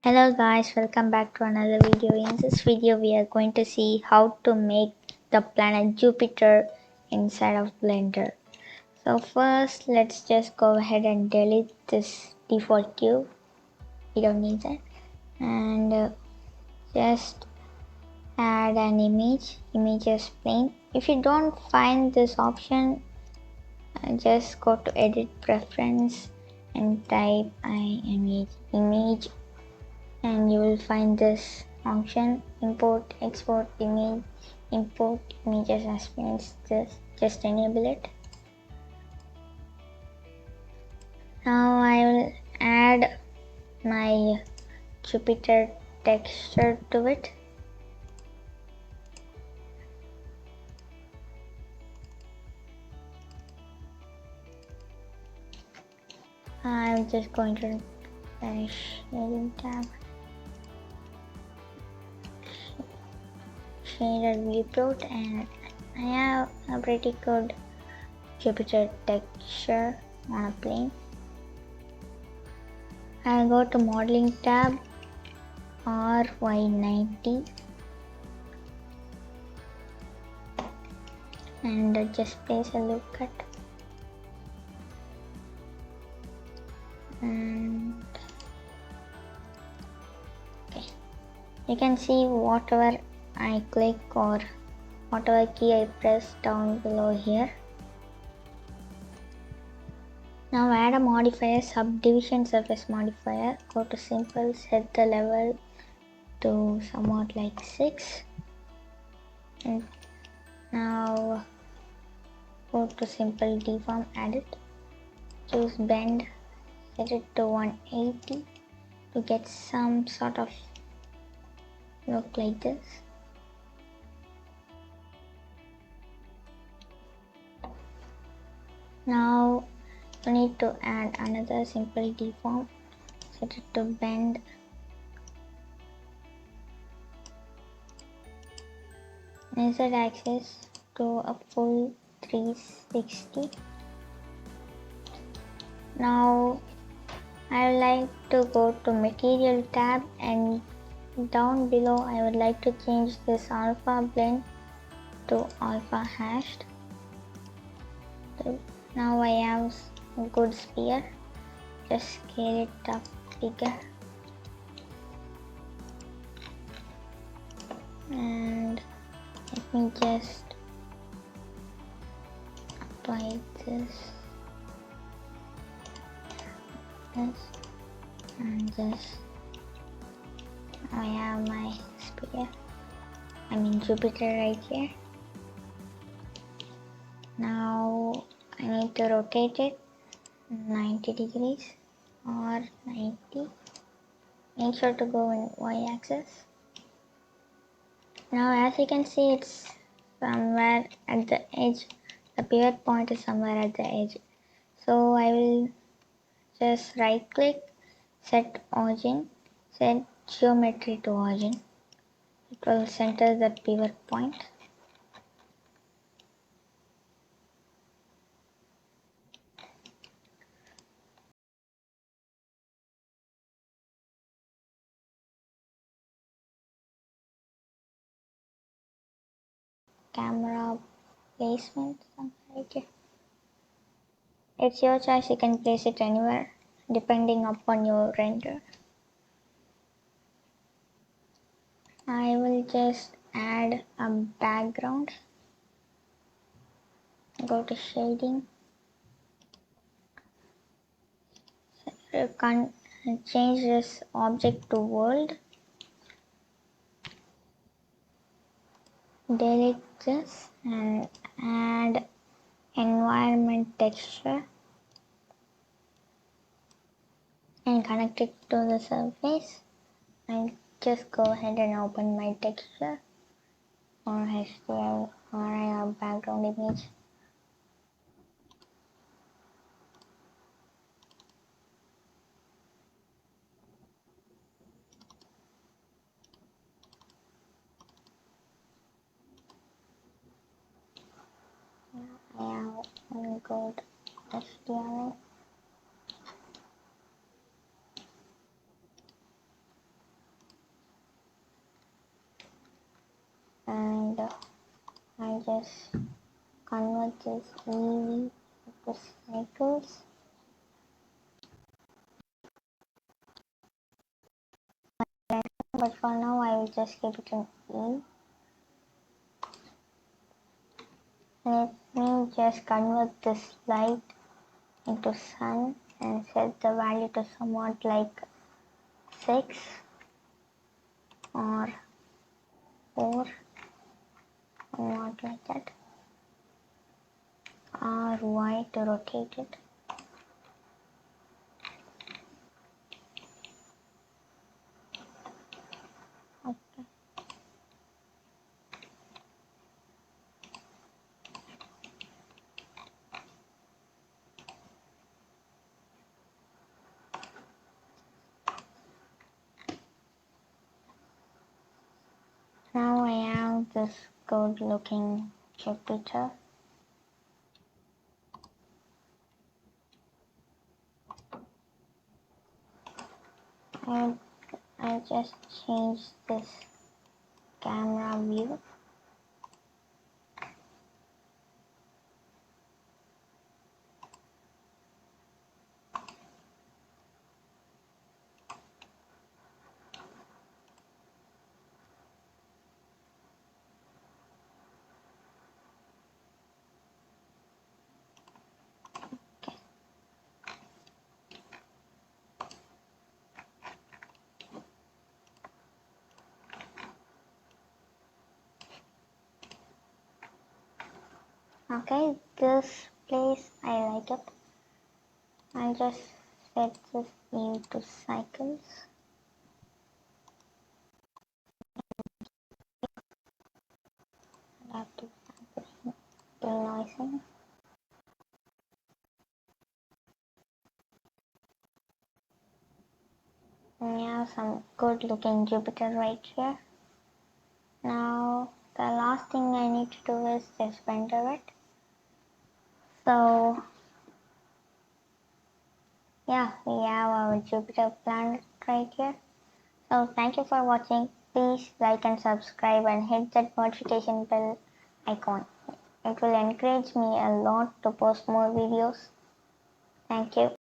Hello guys, welcome back to another video. In this video we are going to see how to make the planet Jupiter inside of Blender. So first let's just go ahead and delete this default cube. We don't need that. And just add an images plane. If you don't find this option, just go to edit preference and type image and you will find this function import export image import images as planes. Just enable it. Now I will add my Jupiter texture to it. I'm just going to finish shading tab, shader viewport, and I have a pretty good Jupiter texture on a plane. I'll go to modeling tab, RY90, and just place a loop cut. And okay, you can see whatever I click or whatever key I press down below here. Now add a modifier, subdivision surface modifier. Go to simple, set the level to somewhat like 6, and now go to simple deform, add it, choose bend, set it to 180 to get some sort of look like this. Now you need to add another simple deform, set it to bend, insert axis to a full 360. Now I would like to go to material tab, and down below I would like to change this alpha blend to alpha hashed. Now I have a good sphere, just scale it up bigger, and let me just apply this and this. I have my sphere, Jupiter right here. Now I need to rotate it 90 degrees or 90. Make sure to go in y-axis. Now as you can see, it's somewhere at the edge. The pivot point is somewhere at the edge. So I will just right click, set origin, set geometry to origin. It will center the pivot point. Camera placement, something like it. It's your choice, you can place it anywhere depending upon your render. I will just add a background. Go to shading. You can change this object to world. Delete this and add environment texture and connect it to the surface. And just go ahead and open my texture or HTML or I have background image. I have go to HTML. convert this EV to cycles. But for now I will just keep it in E. Let me just convert this light into sun and set the value to somewhat like 6 or 4, somewhat like that, or Y to rotate it. Okay. Now I have this good looking Jupiter. I just change this camera view. Okay, this place I like it. I'll just set this into cycles. I have to denoising. And we have some good looking Jupiter right here. Now the last thing I need to do is just render it. So yeah, we have our Jupiter planet right here. So thank you for watching. Please like and subscribe and hit that notification bell icon. It will encourage me a lot to post more videos. Thank you.